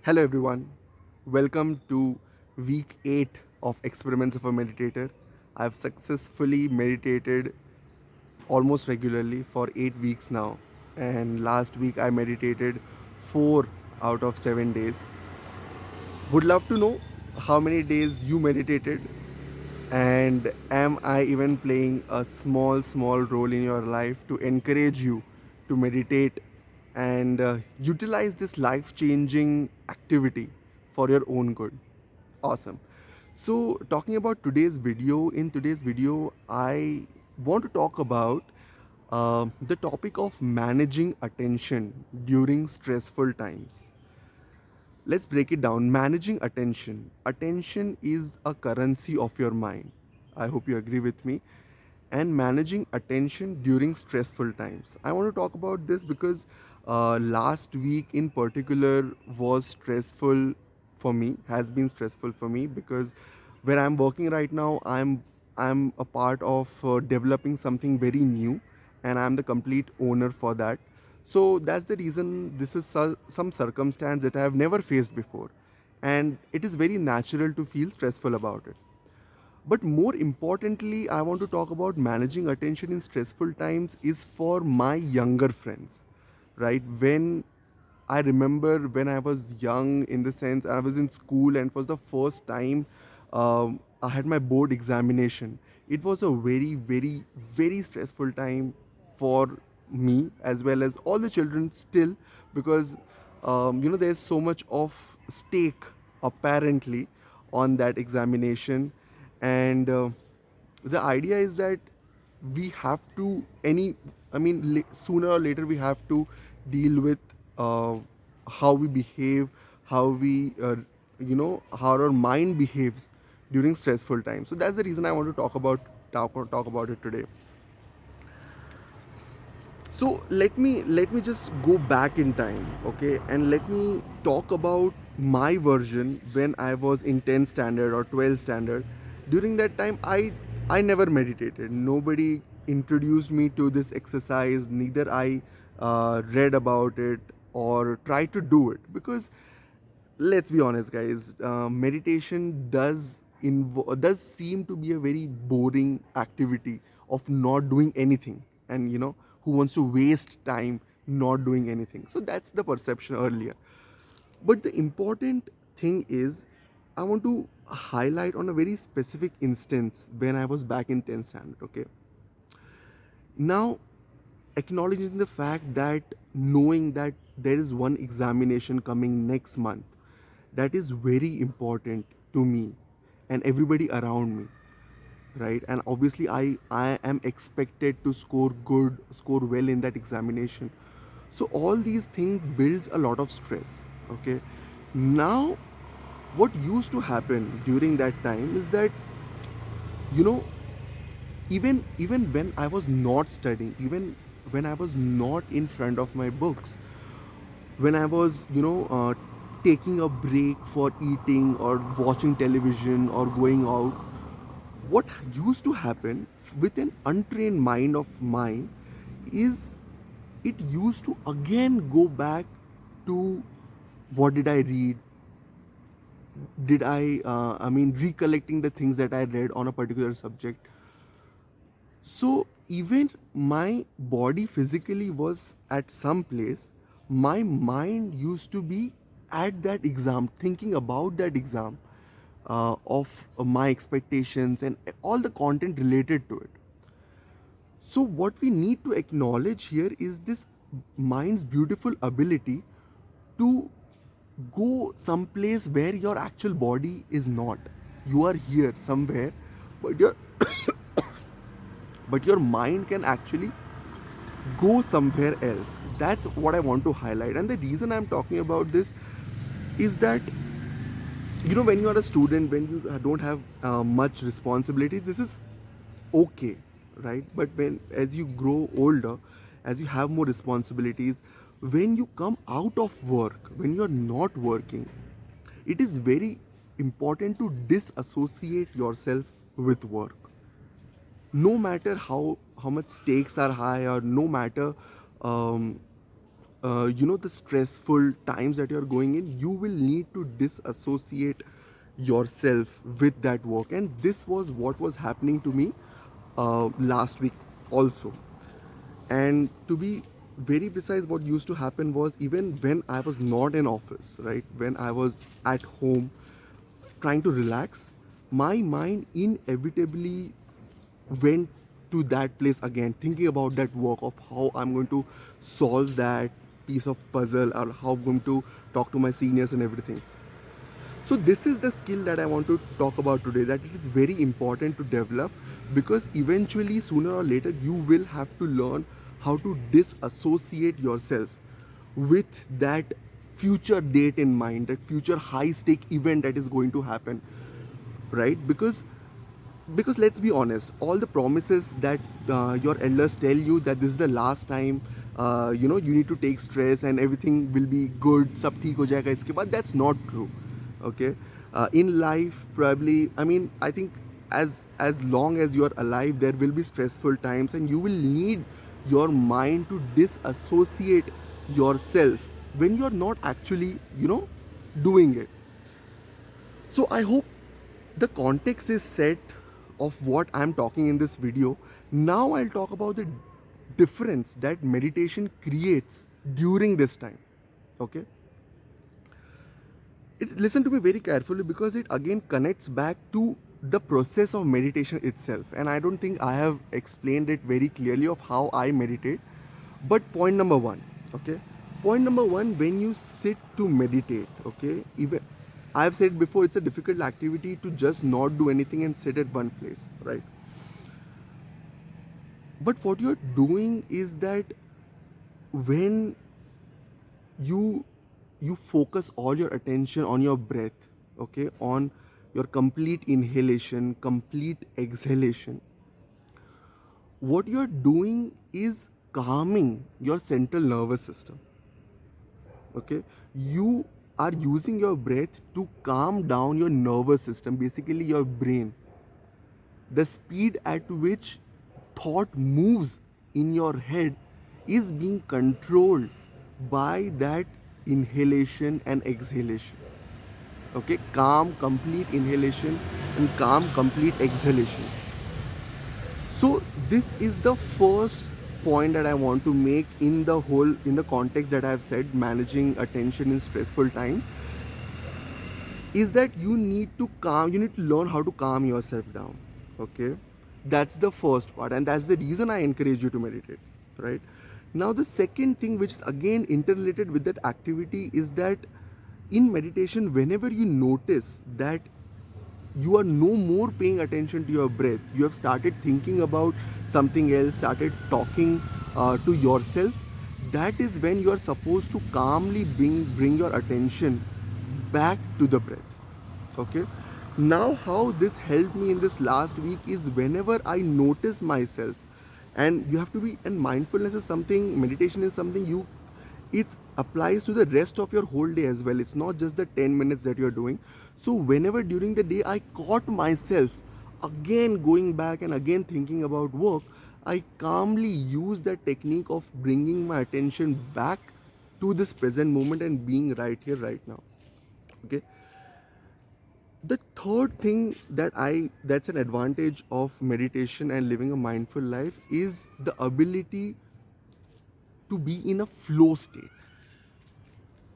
Hello everyone, welcome to week 8 of Experiments of a Meditator. I've successfully meditated almost regularly for 8 weeks now, and last week I meditated 4 out of 7 days. Would love to know how many days you meditated, and am I even playing a small role in your life to encourage you to meditate and utilize this life changing activity for your own good? Awesome. So, talking about in today's video, I want to talk about the topic of managing attention during stressful times. Let's break it down. Managing attention. Attention is a currency of your mind. I hope you agree with me. And managing attention during stressful times. I want to talk about this because last week in particular was stressful for me, has been stressful for me because where I'm working right now, I'm a part of developing something very new, and I'm the complete owner for that. So that's the reason this is some circumstance that I have never faced before, and it is very natural to feel stressful about it. But more importantly, I want to talk about managing attention in stressful times is for my younger friends, right? I remember when I was young, in the sense I was in school and for the first time I had my board examination. It was a very stressful time for me as well as all the children still, because there's so much of stake apparently on that examination. And the idea is that we have to sooner or later we have to deal with uh, how we behave, how we how our mind behaves during stressful times. So that's the reason I want to talk about it today. So let me just go back in time, okay, and let me talk about my version when I was in 10th standard or 12th standard. During that time, I never meditated. Nobody introduced me to this exercise. Neither I read about it or tried to do it, because let's be honest, guys. Meditation does seem to be a very boring activity of not doing anything, and who wants to waste time not doing anything. So that's the perception earlier. But the important thing is, I want to highlight on a very specific instance when I was back in 10th standard. Okay, now, acknowledging the fact that, knowing that there is one examination coming next month, that is very important to me and everybody around me, right? And obviously I am expected to score well in that examination. So all these things builds a lot of stress. Okay, now what used to happen during that time is that, you know even when I was not studying, even when I was not in front of my books, when I was taking a break for eating or watching television or going out, what used to happen with an untrained mind of mine is, it used to again go back to, what did I read, did I recollecting the things that I read on a particular subject. So even my body physically was at some place, my mind used to be at that exam, thinking about that exam, of my expectations and all the content related to it. So what we need to acknowledge here is this mind's beautiful ability to go someplace where your actual body is not. You are here somewhere, but your mind can actually go somewhere else. That's what I want to highlight. And the reason I'm talking about this is that, when you are a student, when you don't have much responsibility, this is okay, right? But when, as you grow older, as you have more responsibilities, when you come out of work, when you're not working, it is very important to disassociate yourself with work. No matter how much stakes are high, or no matter um, the stressful times that you're going in, you will need to disassociate yourself with that work. And this was what was happening to me last week also. And to be very precise, what used to happen was, even when I was not in office, right, when I was at home trying to relax, my mind inevitably went to that place again, thinking about that work, of how I'm going to solve that piece of puzzle, or how I'm going to talk to my seniors and everything. So this is the skill that I want to talk about today, that it is very important to develop, because eventually, sooner or later, you will have to learn how to disassociate yourself with that future date in mind, that future high stake event that is going to happen, right? Because let's be honest, all the promises that your elders tell you, that this is the last time, you need to take stress and everything will be good, sab theek ho jayega iske baad, that's not true. Okay. In life, probably, I mean, I think, as long as you are alive, there will be stressful times, and you will need your mind to disassociate yourself when you're not actually, doing it. So I hope the context is set of what I'm talking in this video. Now I'll talk about the difference that meditation creates during this time. Okay? Listen to me very carefully, because it again connects back to the process of meditation itself. And I don't think I have explained it very clearly of how I meditate. But point number one, okay? Point number one, when you sit to meditate, okay, even I've said before, it's a difficult activity to just not do anything and sit at one place, right? But what you're doing is that, when you you focus all your attention on your breath, okay, on your complete inhalation, complete exhalation, what you're doing is calming your central nervous system. Okay, you are using your breath to calm down your nervous system, basically your brain. The speed at which thought moves in your head is being controlled by that inhalation and exhalation. Okay, calm complete inhalation and calm complete exhalation. So this is the first point that I want to make in the context that I have said, managing attention in stressful times, is that you need to learn how to calm yourself down. Okay, that's the first part, and that's the reason I encourage you to meditate, right? Now the second thing, which is again interrelated with that activity, is that in meditation, whenever you notice that you are no more paying attention to your breath, you have started thinking about something else, started talking to yourself, that is when you are supposed to calmly bring your attention back to the breath. Okay, now how this helped me in this last week is, whenever I notice myself, and you have to be, and mindfulness is something, meditation is something, it applies to the rest of your whole day as well. It's not just the 10 minutes that you're doing. So whenever during the day I caught myself again going back and again thinking about work, I calmly use that technique of bringing my attention back to this present moment and being right here, right now. Okay. The third thing that's an advantage of meditation and living a mindful life is the ability to be in a flow state.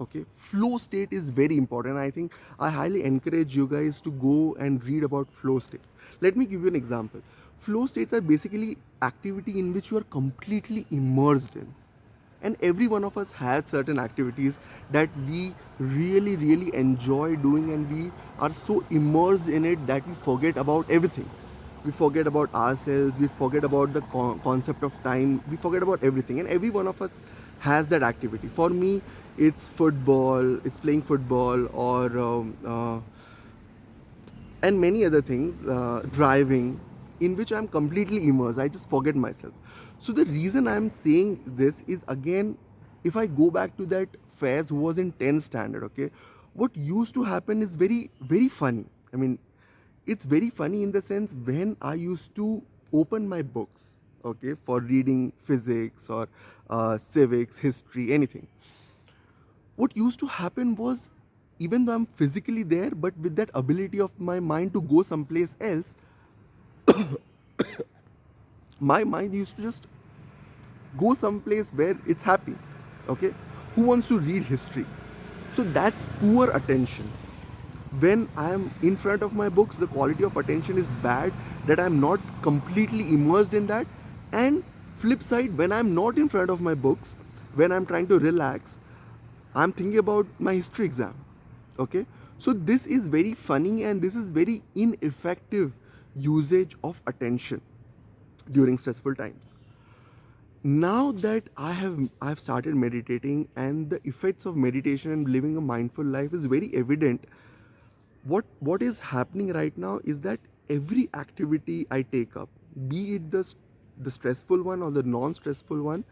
Okay, flow state is very important. I think I highly encourage you guys to go and read about flow state. Let me give you an example. Flow states are basically activity in which you are completely immersed in, and every one of us has certain activities that we really enjoy doing, and we are so immersed in it that we forget about everything. We forget about ourselves, we forget about the concept of time, we forget about everything, and every one of us has that activity. For me, it's football, it's playing football, or and many other things, driving, in which I'm completely immersed. I just forget myself. So the reason I'm saying this is, again, if I go back to that Faiz who was in 10th standard, okay, what used to happen is very funny. I mean, it's very funny in the sense, when I used to open my books, okay, for reading physics or civics, history, anything. what used to happen was, even though I'm physically there, but with that ability of my mind to go someplace else, my mind used to just go someplace where it's happy. Okay, who wants to read history? So that's poor attention. When I am in front of my books, the quality of attention is bad, that I'm not completely immersed in that. And flip side, when I'm not in front of my books, when I'm trying to relax, I'm thinking about my history exam. Okay, so this is very funny and this is very ineffective usage of attention during stressful times. Now that I've started meditating, and the effects of meditation and living a mindful life is very evident, what is happening right now is that every activity I take up, be it the stressful one or the non-stressful one,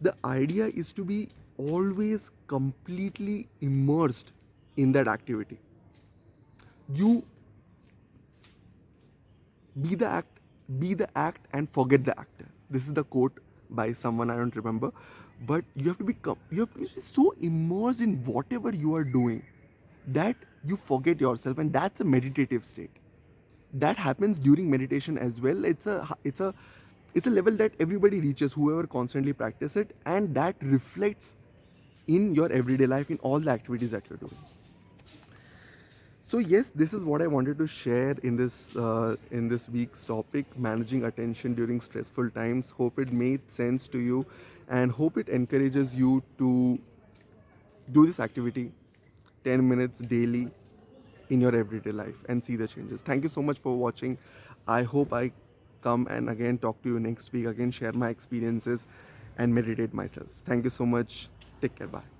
the idea is to be always completely immersed in that activity. You be the act be the act and forget the actor. This is the quote by someone, I don't remember. But you have to be so immersed in whatever you are doing that you forget yourself, and that's a meditative state. That happens during meditation as well. It's a level that everybody reaches, whoever constantly practice it, and that reflects in your everyday life, in all the activities that you're doing. So yes, this is what I wanted to share in this week's topic, managing attention during stressful times. Hope it made sense to you, and hope it encourages you to do this activity 10 minutes daily in your everyday life and see the changes. Thank you so much for watching. I hope I come and again talk to you next week, again share my experiences and meditate myself. Thank you so much. Take care. Bye.